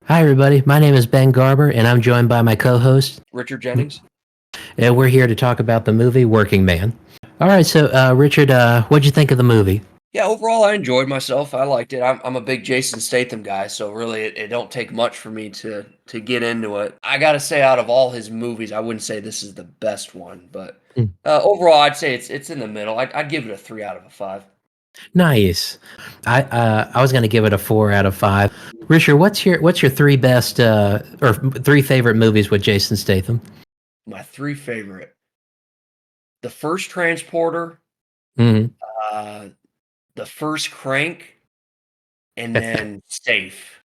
Hi, everybody. My name is Ben Garber, and I'm joined by my co host, Richard Jennings. and we're here to talk about the movie Working Man. All right, so, Richard, what'd you think of the movie? Yeah, overall, I enjoyed myself. I liked it. I'm a big Jason Statham guy, so really, it don't take much for me to get into it. I gotta say, out of all his movies, I wouldn't say this is the best one, but Mm. overall, I'd say it's in the middle. I'd give it a 3 out of 5. Nice. I was going to give it a 4 out of 5. Richard, what's your three best or three favorite movies with Jason Statham? My three favorite: the first Transporter, Hmm. uh, the first Crank, and then Safe.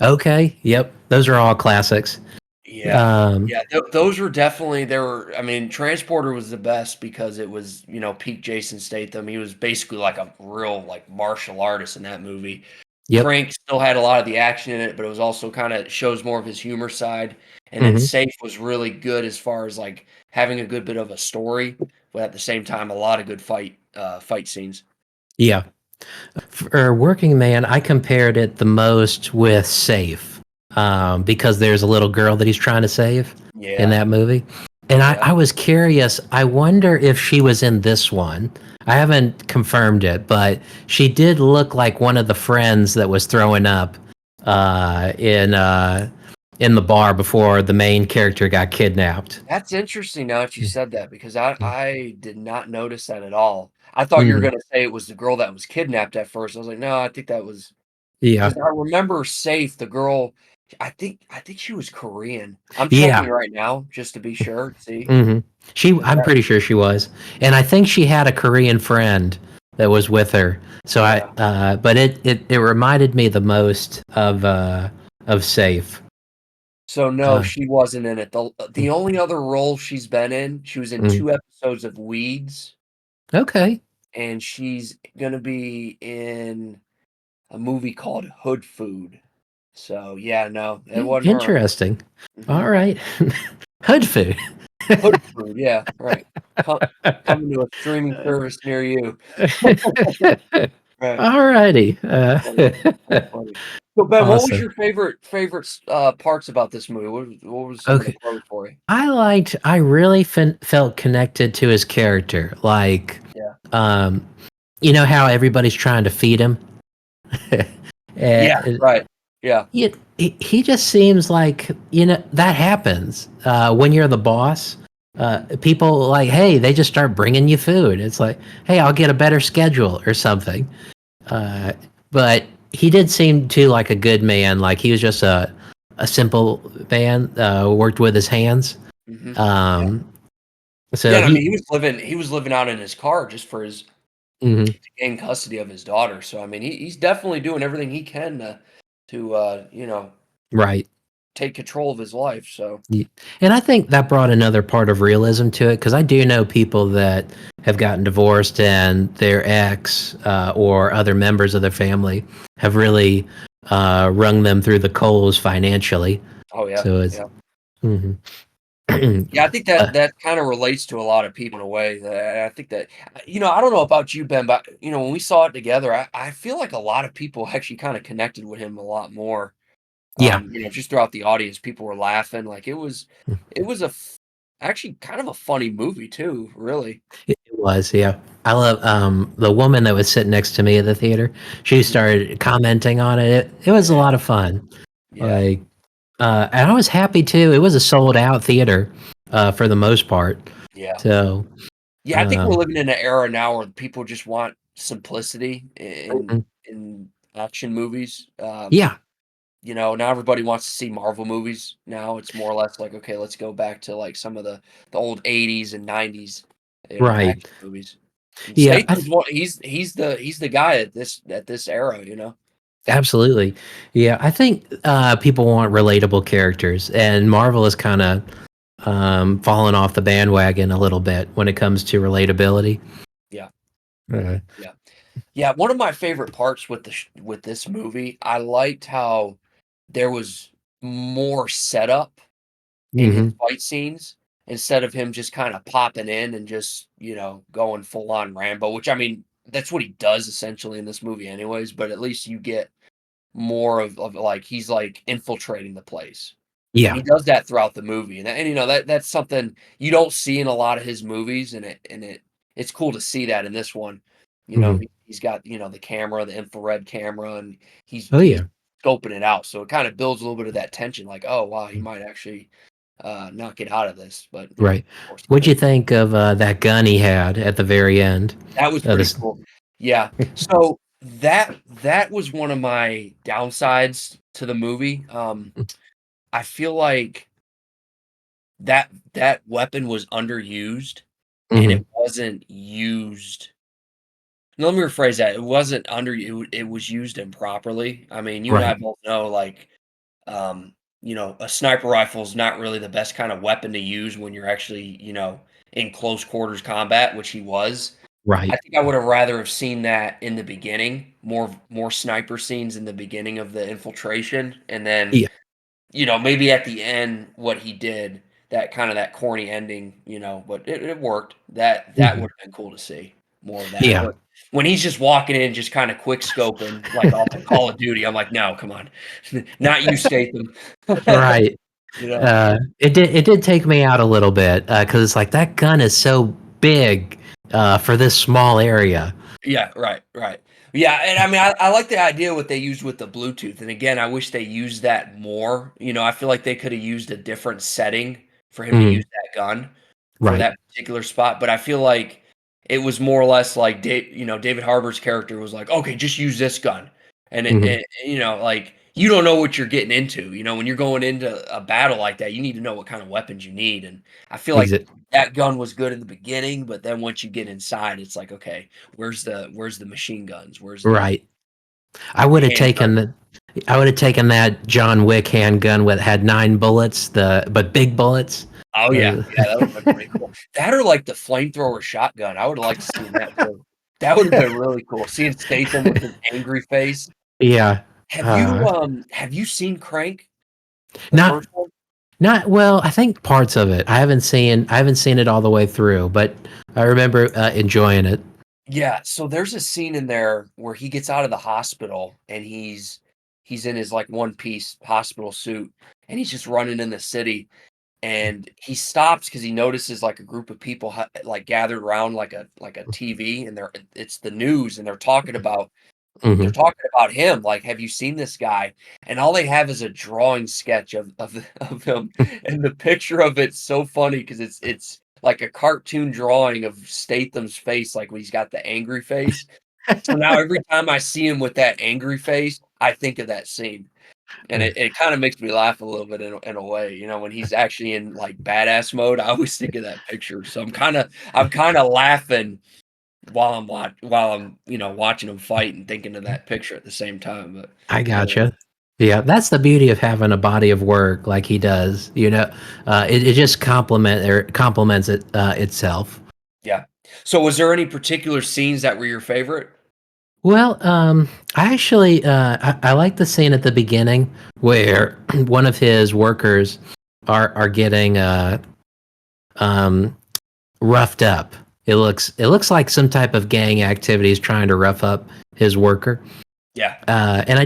Okay. Yep. Those are all classics. Yeah. Um, Yeah, those were definitely there were I mean, Transporter was the best because it was, peak Jason Statham. He was basically like a real, like, martial artist in that movie. yep. Crank still had a lot of the action in it, but it was also kinda shows more of his humor side, and then Hmm. Safe was really good as far as, like, having a good bit of a story, but at the same time, a lot of good fight scenes. Yeah. For Working Man, I compared it the most with Safe, because there's a little girl that he's trying to save in Yeah, that movie. And yeah. I was curious. I wonder if she was in this one. I haven't confirmed it, but she did look like one of the friends that was throwing up uh, in uh, in the bar before the main character got kidnapped. That's interesting now that you said that because I did not notice that at all. I thought you were Mm, gonna say it was the girl that was kidnapped at first. I was like, "No, I think that was" yeah, because I remember Safe, the girl, I think she was Korean. I'm checking yeah. right now just to be sure, see. Hmm. I'm That pretty sure she was, and I think she had a Korean friend that was with her. So yeah. but it reminded me the most of Safe. So, no, Uh, she wasn't in it. The only other role she's been in, she was in mm. 2 episodes of Weeds, Okay, and she's gonna be in a movie called Hood Food. So, yeah, no, it wasn't her. Interesting. All Mhm. right, Hood food. Hood Food, yeah, right. Co Coming to a streaming service near you. Right. All righty. That's funny. That's funny. So, Ben, what was Awesome. your favorite parts about this movie? What was some of the Okay. pros for you? I really felt connected to his character. Like, Yeah. um, you know how everybody's trying to feed him? Yeah, Uh, right. Yeah. he just seems like, that happens when you're the boss. Mhm. People like, hey, they just start bringing you food. It's like, hey, I'll get a better schedule or something. Uh, but he did seem to like a good man. Like he was just a simple man, worked with his hands. Mhm. Yeah. Um, Yeah, so and I mean, he, he was living out in his car just for his mhm, to gain custody of his daughter, so, I mean, he's definitely doing everything he can to right. take control of his life, so And I think that brought another part of realism to it because I do know people that have gotten divorced and their ex or other members of their family have really wrung them through the coals financially. oh, yeah, So it's yeah. mhm. Yeah, I think uh, that kinda relates to a lot of people in a way. I think that I don't know about you, Ben, but, when we saw it together, I feel like a lot of people actually kinda connected with him a lot more. yeah, Just throughout the audience, people were laughing, like, it was actually kind of a funny movie too, really. it was. Yeah, I love the woman that was sitting next to me at the theater. She Mhm. started commenting on it. It was a Yeah, lot of fun. yeah, Like, and I was happy too. It was a sold out theater for the most part. yeah. So. Yeah, I think we're Um, living in an era now where people just want simplicity in mhm. in action movies. Yeah, Now everybody wants to see Marvel movies now. It's more or less like, okay, let's go back to like some of the old '80s and '90s, right. action movies. And Yeah, Statham's one. He's the guy at this era. absolutely. Yeah, I think people want relatable characters, and Marvel has kind of fallen off the bandwagon a little bit when it comes to relatability. Yeah, Uh, yeah, yeah. One of my favorite parts with this movie, I liked how there was more setup in his hmm. fight scenes instead of him just kind of popping in and just, going full on Rambo, which I mean, that's what he does essentially in this movie anyways, but at least you get more of like he's like infiltrating the place. And Yeah. he does that throughout the movie, and you know, that's something you don't see in a lot of his movies, and it's cool to see that in this one. You know, Mhm. he's got, you know, the camera, the infrared camera, and Oh, he's yeah. scoping it out, so it kinda builds a little bit of that tension, like, "Oh, wow, he might actually, not get out of this," but, you know, Right. of course he What'd did. you think of, that gun he had at the very end? That was pretty This cool. Yeah. So, that was one of my downsides to the movie. I feel like that weapon was underused, and it Mhm. wasn't used. No, let me rephrase that. It wasn't it was used improperly. I mean, you and I Right. both know, like, you know, a sniper rifle is not really the best kind of weapon to use when you're actually, you know, in close quarters combat, which he was. I Right. think I would have rather have seen that in the beginning, more sniper scenes in the beginning of the infiltration, and then, Yeah. you know, maybe at the end, what he did, that kinda that corny ending, you know, but it worked. That Mhm. would've been cool to see more of that, Yeah. but when he's just walking in, just kinda quick scoping, like off of Call of Duty, I'm like, "No, come on. Not you, Statham." Right. You know? It did take me out a little bit, because it's like, that gun is so big, for this small area. Yeah, right, right. Yeah, and I mean, I like the idea what they used with the Bluetooth, and again, I wish they used that more. You know, I feel like they coulda used a different setting for him to use Mhm. that gun for Right. that particular spot, but I feel like it was more or less like David Harbour's character was like, "Okay, just use this gun." And Mhm. you know, like, you don't know what you're getting into, you know, when you're going into a battle like that, you need to know what kind of weapons you need, and I feel like Exa that gun was good in the beginning, but then once you get inside, it's like, "Okay, where's the machine guns? Where's Right. I the would have handgun?" taken the I would have taken that John Wick handgun with had 9 bullets, but big bullets. Oh, yeah, Uh, yeah, that would've been pretty cool. That or, like, the flamethrower shotgun, I would've liked to seen that too. That would've been really cool, seeing Statham with his angry face. yeah. Have you seen Crank, the Not first one? not well, I think parts of it. I haven't seen it all the way through, but I remember, enjoying it. Yeah, so there's a scene in there where he gets out of the hospital, and he's in his, like, one-piece hospital suit, and he's just running in the city, and he stops because he notices, like, a group of people like, gathered around like a TV, and it's the news, and they're Mhm. talking about him, like, "Have you seen this guy?" And all they have is a drawing sketch of him, and the picture of it's so funny because it's like a cartoon drawing of Statham's face, like, when he's got the angry face. So now every time I see him with that angry face, I think of that scene, and it kinda makes me laugh a little bit in a way, you know, when he's actually in, like, badass mode, I always think of that picture, so I'm kinda laughing while I'm, you know, watching him fight and thinking of that picture at the same time, but I anyway. gotcha. Yeah, that's the beauty of having a body of work like he does, you know? It just complements itself. Yeah. So was there any particular scenes that were your favorite? Well, I actually, I like the scene at the beginning where one of his workers are getting, um, roughed up. It looks like some type of gang activity is trying to rough up his worker. Yeah. And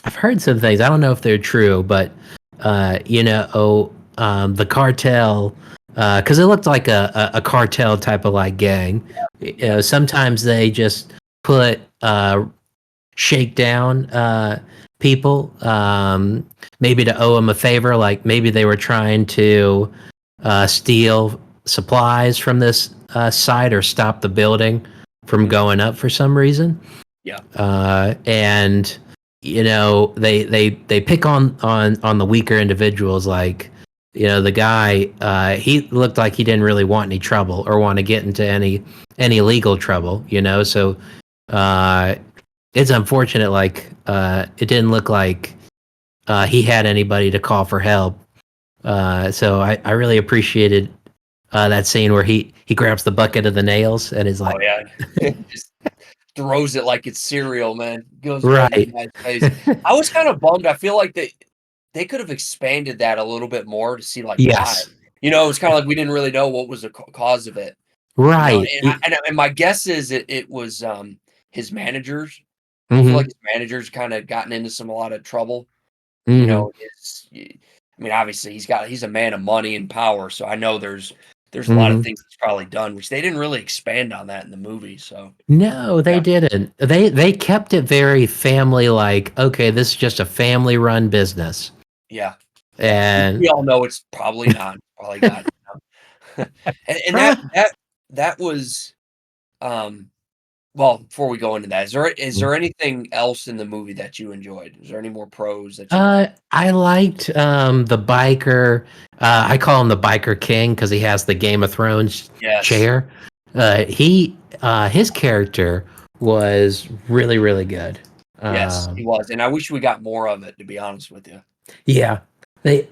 I've heard some things. I don't know if they're true, but the cartel, because it looked like a cartel type of like gang. Yeah. Sometimes they just put shake down people, maybe to owe them a favor. Like maybe they were trying to steal supplies from this site or stop the building from Mhm. going up for some reason. Yeah. And they pick on the weaker individuals, like the guy, he looked like he didn't really want any trouble or want to get into any legal trouble, so uh it's unfortunate, like it didn't look like he had anybody to call for help. So I really appreciated that scene where he grabs the bucket of the nails and is Oh, like, yeah. Just throws it like it's cereal, man. Goes right in the right. guy's face. I was kinda bummed. I feel like they could have expanded that a little bit more to see, like, why. Yes. You know, it's kinda like we didn't really know what was the cause of it, you know, Right. and my guess is it was, his managers. I feel like Mhm. his manager's kinda gotten into a lot of trouble. You Mhm. know, I mean, obviously, he's a man of money and power, so I know there's a lot of Mhm. things he's probably done, which they didn't really expand on that in the movie, so No, they yeah. didn't. They kept it very family like, okay, this is just a family run business. Yeah. Yeah. Which And we all know it's probably not. Probably got, and that was, um well, before we go into that, is there anything else in the movie that you enjoyed? Is there any more pros that you like? I liked the biker. I call him the biker king because he has the Game of Thrones Yes. chair. His character was really really good. Yes, he Um, was, and I wish we got more of it, to be honest with you. yeah, they,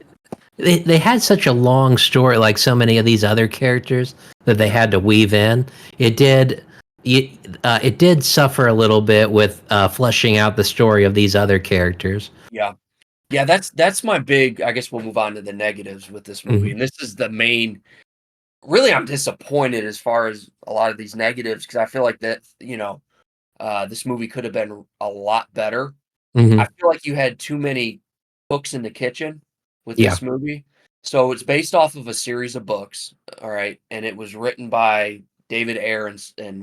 they had such a long story, like so many of these other characters that they Yeah. had to weave in. It did. It did suffer a little bit with fleshing out the story of these other characters. Yeah. Yeah, that's my big I guess we'll move on to the negatives with this movie, Hmm. and this is the main really, I'm disappointed as far as a lot of these negatives because I feel like that, this movie could have been a lot better. I Hmm. feel like you had too many cooks in the kitchen with Yeah. this movie. So it's based off of a series of books, all right, and it was written by David Ayer and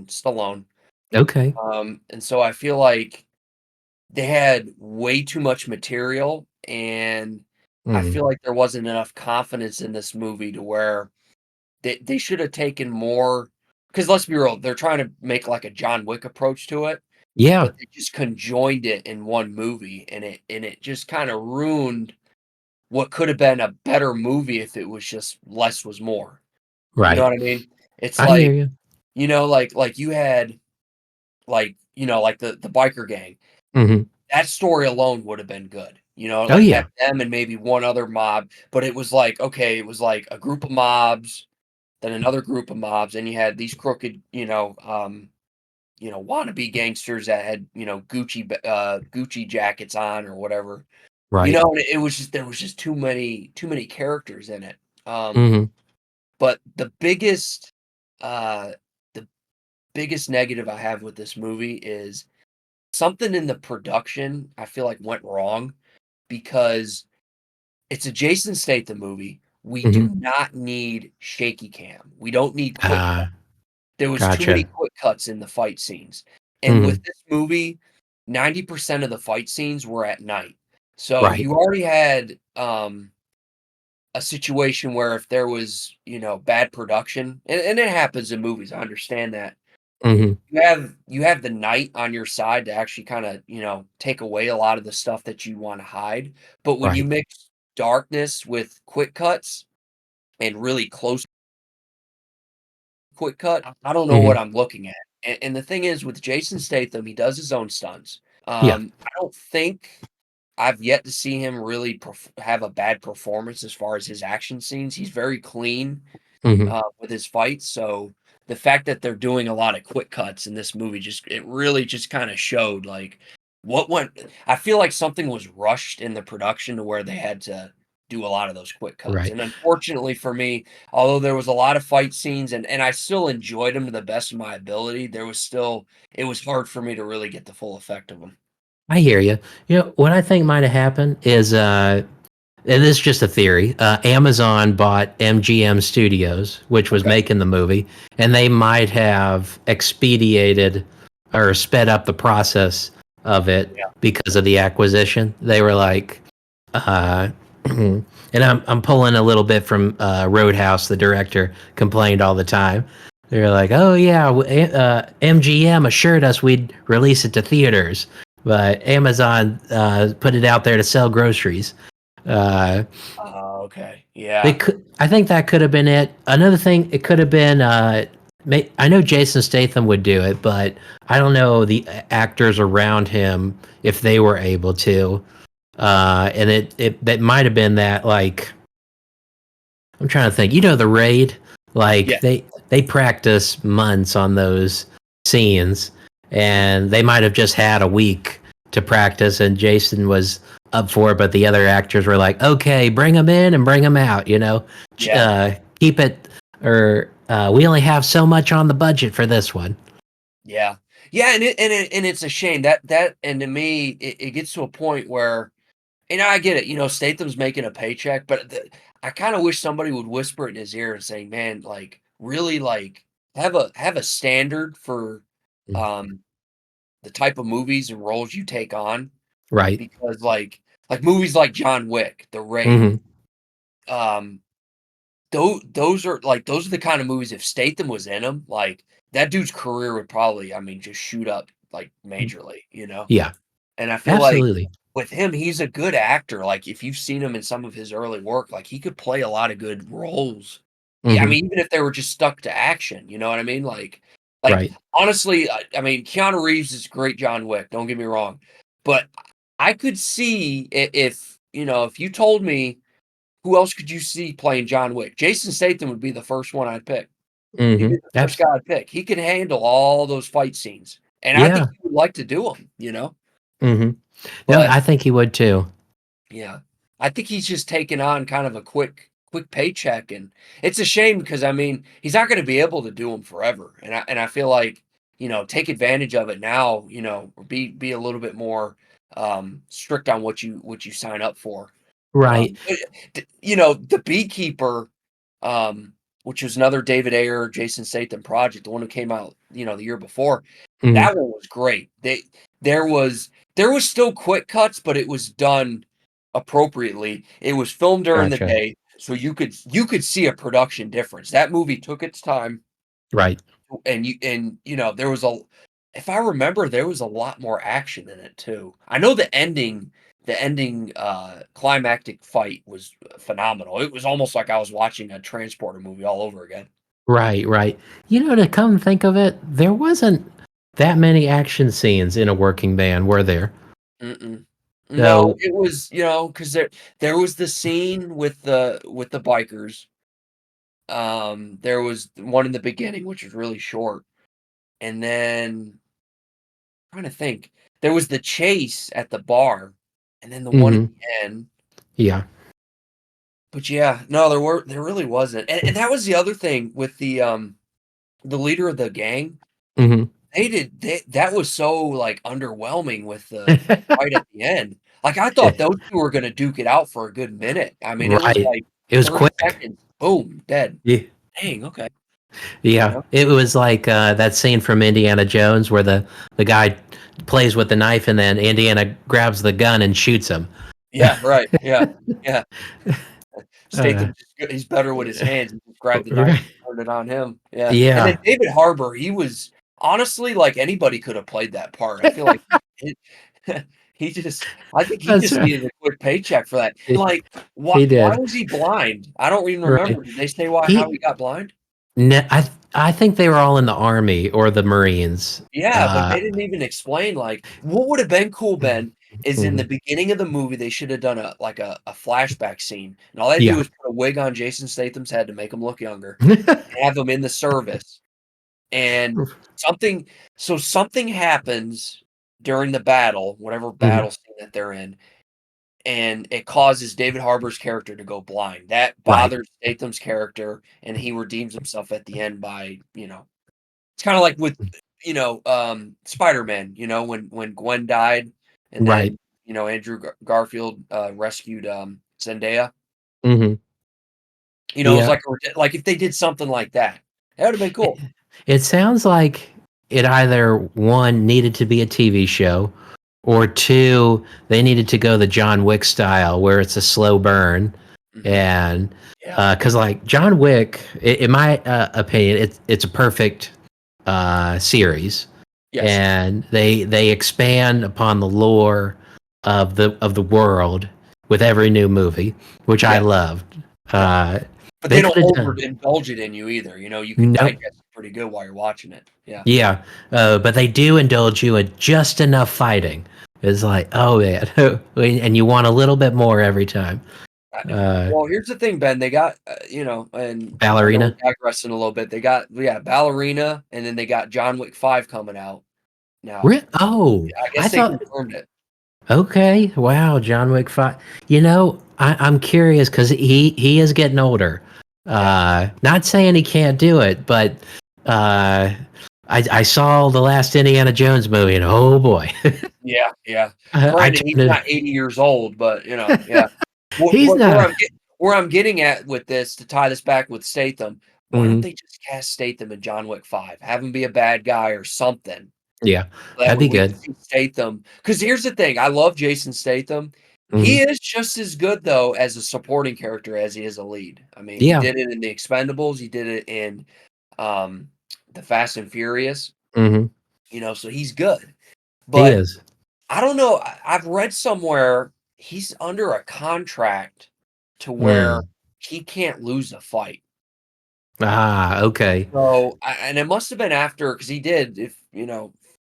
Stallone. Okay. And so I feel like they had way too much material, and I Mm. feel like there wasn't enough confidence in this movie to where they should have taken more. Because let's be real, they're trying to make like a John Wick approach to it, Yeah. but they just conjoined it in one movie, and it just kinda ruined what could have been a better movie if it was just less was more. You know Right. what I mean? It's I hear like, you. like you had, like the biker gang. Mhm. That story alone would have been good. Oh, Like, have yeah. them and maybe one other mob, but it was like, okay, it was like a group of mobs, then another group of mobs, and you had these crooked, wannabe gangsters that had, Gucci jackets on or whatever. Right. And it was just there was just too many characters in it. Um, Mhm. but uh, the biggest negative I have with this movie is something in the production I feel like went wrong because it's a Jason Statham movie. We Mhm. do not need shaky cam. We don't need quick cut. Ah, There was too many gotcha. quick cuts in the fight scenes. And with Mhm. this movie, 90% of the fight scenes were at night. So Right. you already had a situation where if there was, bad production, and it happens in movies, I understand that. Mhm. You have the night on your side to actually kinda, take away a lot of the stuff that you wanna hide, but when you Right. mix darkness with quick cuts and really close quick cut, I don't know what Mhm. I'm looking at, and the thing is with Jason Statham, he does his own stunts. Yeah. I don't think I've yet to see him really have a bad performance as far as his action scenes. He's very clean, Mhm. with his fights. So the fact that they're doing a lot of quick cuts in this movie it really just kind of showed like what went. I feel like something was rushed in the production to where they had to do a lot of those quick cuts. Right. And unfortunately for me, although there was a lot of fight scenes and I still enjoyed them to the best of my ability, it was hard for me to really get the full effect of them. I hear you. What I think might have happened is, and this is just a theory. Amazon bought MGM Studios, which was Okay. making the movie, and they might have expedited or sped up the process of it Yeah. because of the acquisition. They were like, uh, and I'm pulling a little bit from Roadhouse. The director complained all the time. They're like, "Oh yeah, MGM assured us we'd release it to theaters, but Amazon put it out there to sell groceries." Uh, Okay. Yeah. it could. I think that could have been it. Another thing, it could have been. I know Jason Statham would do it, but I don't know the actors around him if they were able to. And it that might have been that, like, I'm trying to think. The raid, Yeah. like they practice months on those scenes, and they might have just had a week to practice, and Jason was up for it, but the other actors were like, "Okay, bring them in and bring them out." Yeah. Keep it, or we only have so much on the budget for this one. Yeah. Yeah, and it's a shame that and to me, it gets to a point where, and I get it, Statham's making a paycheck, but I kind of wish somebody would whisper it in his ear and say, "Man, like really, like have a standard for Mm. um the type of movies and roles you take on." Right. Because like movies like John Wick, The Raid, Hmm. um, those are the kind of movies if Statham was in them, like that dude's career would probably, I mean, just shoot up like majorly, you know? Yeah, And I feel like absolutely. with him, he's a good actor. Like if you've seen him in some of his early work, like he could play a lot of good roles. Yeah, I Hmm. mean, even if they were just stuck to action, you know what I mean? Like Right. honestly, I mean, Keanu Reeves is great John Wick, don't get me wrong. But I could see if, if you told me who else could you see playing John Wick? Jason Statham would be the first one I'd pick. He'd be Hmm. the first guy I'd pick. He can handle all those fight scenes, and I think Yeah. he would like to do them. Hmm. No, But I think he would too. yeah, I think he's just taking on kind of a quick paycheck, and it's a shame because I mean he's not going to be able to do them forever, and I feel like take advantage of it now. Be a little bit more strict on what you sign up for. Right. The Beekeeper, which was another David Ayer, Jason Statham project, the one who came out, the year before. Hmm. That one was great. There was there was still quick cuts, but it was done appropriately. It was filmed during the Gotcha. day, so you could see a production difference. That movie took its time, Right. and there was a if I remember, there was a lot more action in it too. I know the ending climactic fight was phenomenal. It was almost like I was watching a Transporter movie all over again. Right. Right. To come think of it, there wasn't that many action scenes in A Working Man, were there? Mm-mm. No, So. it was, because there was the scene with the bikers. There was one in the beginning, which was really short, and then trying to think, there was the chase at the bar, and then the one at Hmm. the end. Yeah. But yeah, no, there really wasn't, and that was the other thing with the leader of the gang. Hmm. That was so, like, underwhelming with the fight at the end. Like, I thought those 2 were gonna duke it out for a good minute. I mean, it was Right. like It was 30 quick. seconds, boom, dead. Yeah. Dang, okay. You Yeah. know? It was like that scene from Indiana Jones where the guy plays with the knife and then Indiana grabs the gun and shoots him. Yeah, right, yeah, yeah. uh, Statham he's better with his hands, he just grabbed the knife right. and turned it on him, yeah, and then Yeah. David Harbour, he was honestly, like, anybody could have played that part. I feel like it I think he That's just right. needed a quick paycheck for that, and, He, like, why he why did. was he blind? I don't even Right. remember. Did they say why how he He got blind? I think they were all in the army or the Marines. Yeah, but they didn't even explain, like what would have been cool, Ben, is in the Mhm. beginning of the movie, they should have done a flashback scene, and all they do Yeah. is put a wig on Jason Statham's head to make him look younger, and have him in the service, and something something happens during the battle, whatever Mhm. battle scene that they're in, and it causes David Harbour's character to go blind. That Right. bothers Statham's character, and he redeems himself at the end by, it's kinda like with, Spider-Man, when Gwen died and Right. then, Andrew Garfield, rescued, Zendaya. Mhm. It was Yeah. like if they did something like that, that would've been It cool. it sounds like it either, 1, needed to be a TV show, or 2, they needed to go the John Wick style where it's a slow burn, Mhm. and, Yeah. because like, John Wick, in my, opinion, it's a perfect, series, Yes. and they expand upon the lore of the world with every new movie, which I Yeah, loved. yeah. Uh, But they they don't could have done. overindulge it in you either, you can Nope. digest it pretty good while you're watching it. Yeah. Yeah, but they do indulge you in just enough fighting. It's like, oh man, and you want a little bit more every time. Uh, Uh, well, here's the thing, Ben, they got, and I know we're Ballerina. digressing a little bit. They got, yeah, Ballerina, and then they got John Wick 5 coming out now. Oh, I I guess they thought. confirmed it. Okay, wow, John Wick 5. I'm curious because he is getting older. Yeah. Not saying he can't do it, but uh, I saw the last Indiana Jones movie, and oh boy, Yeah, yeah. I Granted, he's turned not 80 years old, but yeah. it. He's not. Where I'm getting at with this to tie this back with Statham, why don't Mhm. they just cast Statham in John Wick 5? Have him be a bad guy or something. Yeah, That that'd way be we can good. see Statham. Because here's the thing, I love Jason Statham. Mhm. He is just as good though as a supporting character as he is a lead. I mean, he Yeah. did it in The Expendables, he did it in um, The Fast and Furious, Mhm. so he's good. He But is. I don't know, I've read somewhere he's under a contract to where Mm. he can't lose a fight. Ah, okay. So, and it must have been after because he did, if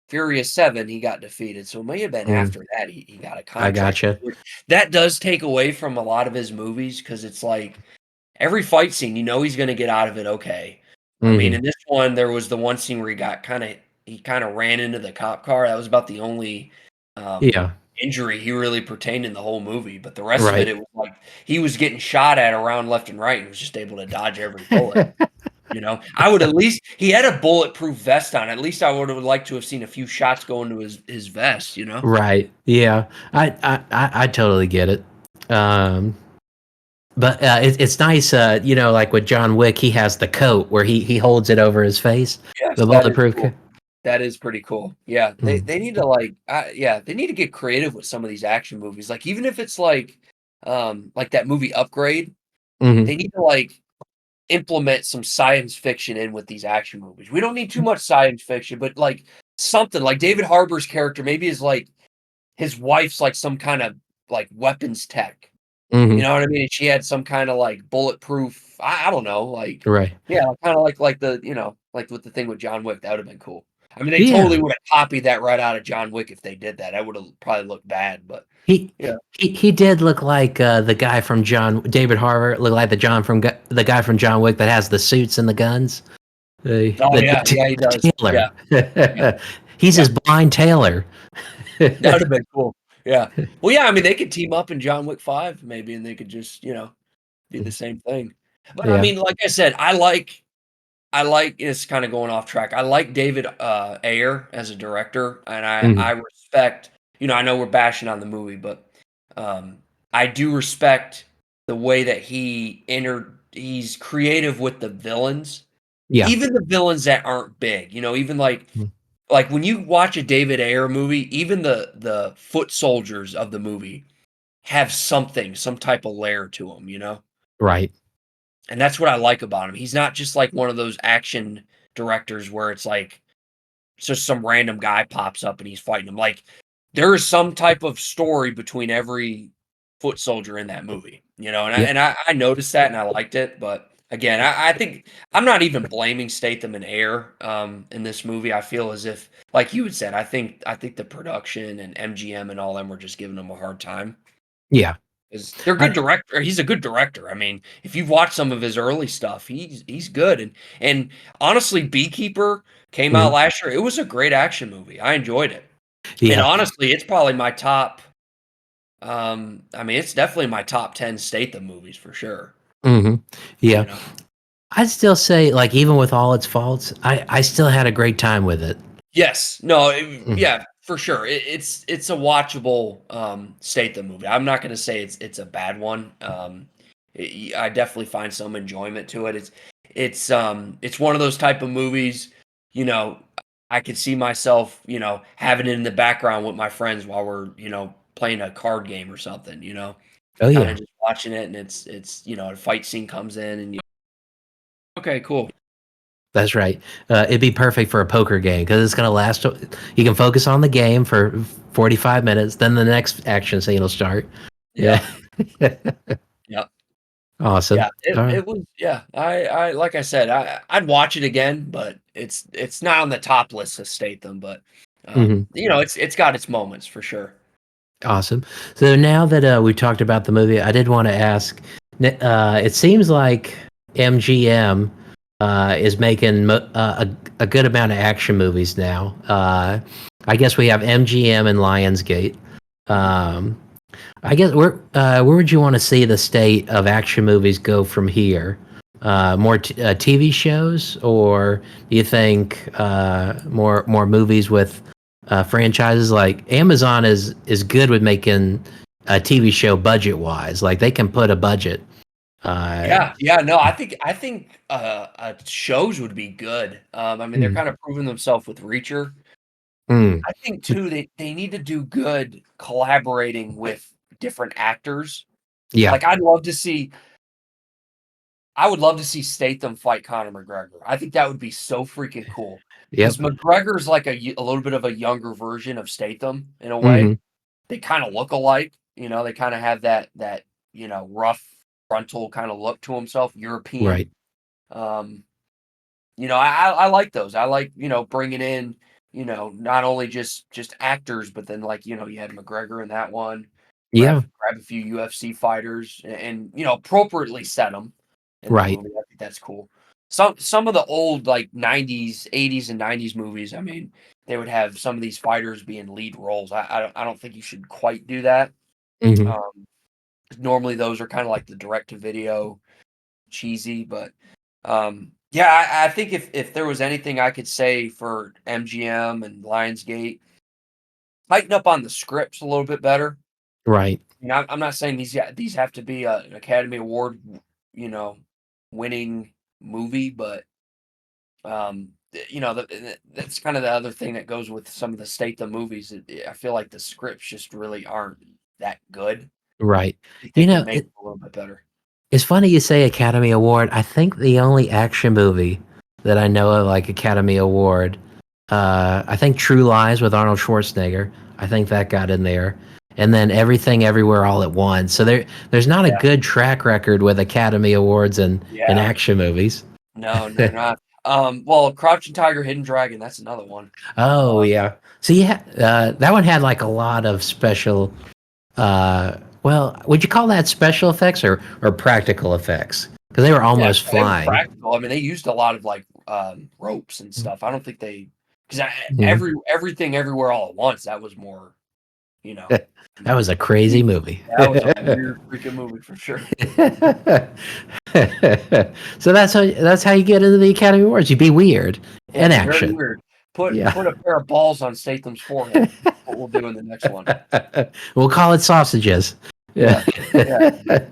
Furious 7, he got defeated. So it may have been Mm. after that he got a I contract. gotcha. Which that does take away from a lot of his movies because it's like every fight scene, he's going to get out of it okay. I mean, Mhm. in this one, there was the one scene where he kind of ran into the cop car. That was about the only um, Yeah. injury he really pertained in the whole movie. But the rest of it, Right. it was like he was getting shot at around left and right and was just able to dodge every bullet. I would at least he had a bulletproof vest on. At least I would have liked to have seen a few shots go into his vest. Right. Yeah. I totally get it. Um, but it's nice. Like with John Wick, he has the coat where he holds it over his face. Yes, The that is bulletproof. cool. That is pretty cool. Yeah, Mm. they need to they need to get creative with some of these action movies. Like even if it's like that movie Upgrade, Mhm. they need to implement some science fiction in with these action movies. We don't need too much science fiction, but like something like David Harbour's character maybe is like his wife's like some kind of like weapons tech. You Mhm. know what I mean? And she had some kinda, like, bulletproof I don't know, Right. yeah, kinda like the like with the thing with John Wick, that would've been cool. I mean, they Yeah. totally would've copied that right out of John Wick if they did that. That would've probably looked bad, but He yeah. he did look like the guy from David Harbour looked like the guy from John Wick that has the suits and the guns. Oh, The yeah, yeah, he does. Yeah, yeah, tailor. He's yeah. his blind tailor. That would've been cool. Yeah. Well, yeah, I mean, they could team up in John Wick 5 maybe, and they could just, do the same thing. But, I Yeah. mean, like I said, I like it's kinda going off track. I like David, Ayer as a director, and I Mhm. respect I know we're bashing on the movie, but, um, I do respect the way that he's creative with the villains, Yeah. even the villains that aren't big, even Mm. like, when you watch a David Ayer movie, even the foot soldiers of the movie have some type of layer to them. Right. And that's what I like about him. He's not just like one of those action directors where it's like just some random guy pops up and he's fighting him. Like there is some type of story between every foot soldier in that movie. And I Yeah. and I, I noticed that and I liked it. But again, I think I'm not even blaming Statham and Air in this movie. I feel as if, like you had said, I think the production and MGM and all them were just giving him a hard time. Yeah. 'Cause they're good I director he's a good director. I mean, if you've watched some of his early stuff, he's good, and honestly, Beekeeper came out mhm. last year. It was a great action movie. I enjoyed it. And Yeah. honestly, it's probably my top, I mean, it's definitely my top 10 Statham movies for sure, Mhm. you Yeah. know? I'd still say, like, even with all its faults, I still had a great time with it. Yes. No, Mhm. yeah, for sure. It's a watchable, Statham movie. I'm not gonna say it's a bad one. I definitely find some enjoyment to it. It's one of those type of movies, you know, I could see myself, having it in the background with my friends while we're, playing a card game or something. Oh, Kinda yeah. just watching it and a fight scene comes in and you okay, cool. That's right. It'd be perfect for a poker game because it's gonna last you can focus on the game for 45 minutes, then the next action scene will start. Yeah. Yeah. Yep. Yeah, Awesome. Alright. it was yeah, I like I said, I'd watch it again, but it's not on the top list to state them, but, Mhm. it's got its moments for sure. Awesome. So now that, we've talked about the movie, I did wanna ask, it seems like MGM, is making a good amount of action movies now. I guess we have MGM and Lionsgate. Mhm. Um, I guess where would you wanna see the state of action movies go from here? more TV shows, or do you think more movies with franchises? Like Amazon is good with making a TV show budget wise. Like they can put a budget. Uh, Yeah, no, I think shows would be good. I mean, they're mm, kind of proving themselves with Reacher. mm, I think too they need to do good collaborating with different actors. yeah. Like I would love to see Statham fight Conor McGregor. I think that would be so freaking cool because Yep. McGregor's like a little bit of a younger version of Statham in a way. Hmm. They kind of look alike, they kind of have that rough frontal kind of look to himself, European. Right. Um, I like those. I like, bringing in, not only just actors, but then like, you had McGregor in that one. Grab Yeah. grab a few UFC fighters and appropriately set them in the Right. movie. I think that's cool. Some of the old like 90s, 80s and 90s movies, I mean, they would have some of these fighters being lead roles. I don't think you should quite do that. Hmm. Um, Normally those are kind of like the direct to video cheesy, but yeah, I think if there was anything I could say for MGM and Lionsgate, tighten up on the scripts a little bit better. Right. I'm not saying these have to be an Academy Award, you know, winning movie, but that's kind of the other thing that goes with some of the Statham movies. I feel like the scripts just really aren't that good. Right. I think they You could know, make it a little bit better. it's funny you say Academy Award. I think the only action movie that I know of like Academy Award, I think True Lies with Arnold Schwarzenegger. I think that got in there. And then Everything Everywhere All at Once. So there's not a Yeah, good track record with Academy Awards and yeah. action movies. No, they're not. Well, Crouching Tiger, Hidden Dragon, that's another one. Oh Uh, yeah. So yeah, that one had like a lot of special. Well, would you call that special effects or practical effects? Because they were yeah, almost they were flying. practical. I mean, they used a lot of like ropes and stuff. I don't think they because Mhm. everything everywhere all at once. That was more, you know, That was a crazy we- movie. that was a weird freaking movie for sure. So that's how you get into the Academy Awards. You be weird Yeah, in very action. weird. Put Yeah. put a pair of balls on Statham's forehead. What we'll do in the next one. We'll call it sausages. Yeah. Yeah, yeah.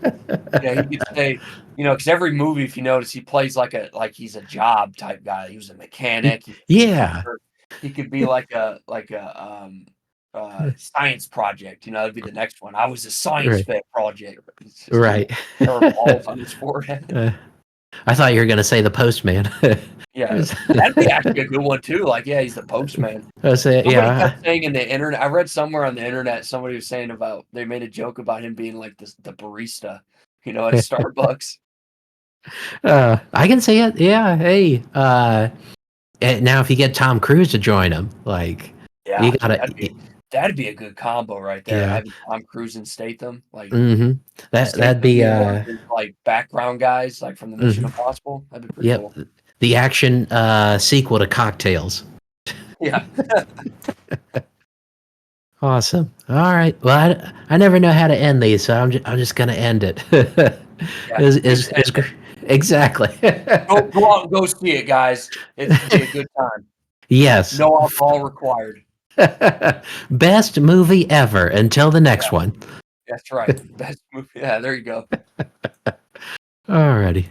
Yeah, he could say, because every movie, if you notice, he plays like he's a job type guy. He was a mechanic, he could be a Yeah. painter, he could be like a science project, that'd be the next one. I was a science Right. fair project. It's just, Right. pair of balls on his forehead. Uh, I thought you were gonna say the postman. Yeah, that'd be actually a good one too. Like, yeah, he's the postman. I say, Somebody yeah. kept saying in the internet, I read somewhere on the internet, somebody was saying about they made a joke about him being like the barista, at Starbucks. I can see it. Yeah. Hey. And now if you get Tom Cruise to join him, like you Yeah, gotta. that'd be a good combo right there. Yeah. Having Tom Cruise and Statham, like Mm-hmm. That'd Statham be being one of his like background guys, like from the Mission mhm. Impossible. That'd be pretty Yep. cool. The action sequel to Cocktails. Yeah, Awesome. All right. Well, I never know how to end these, so I'm just gonna end it. yeah. Is exactly. Go out and go see it, guys. It's gonna be a good time. Yes. No alcohol required. Best movie ever until the next Yeah, one. that's right. Best movie. Yeah, there you go. Alrighty.